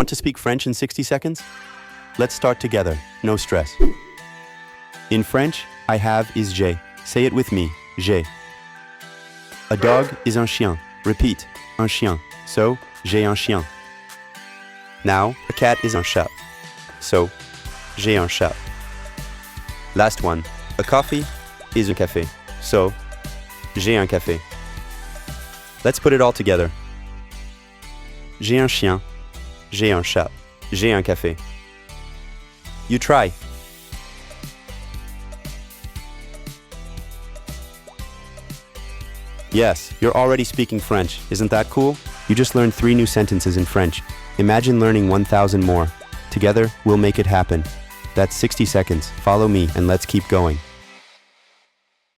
Want to speak French in 60 seconds? Let's start together, no stress. In French, I have is j'ai. Say it with me, j'ai. A dog is un chien. Repeat, un chien. So, j'ai un chien. Now, a cat is un chat. So, j'ai un chat. Last one, a coffee is un café. So, j'ai un café. Let's put it all together. J'ai un chien. J'ai un chat. J'ai un café. You try. Yes, you're already speaking French. Isn't that cool? You just learned 3 new sentences in French. Imagine learning 1,000 more. Together, we'll make it happen. That's 60 seconds. Follow me and let's keep going.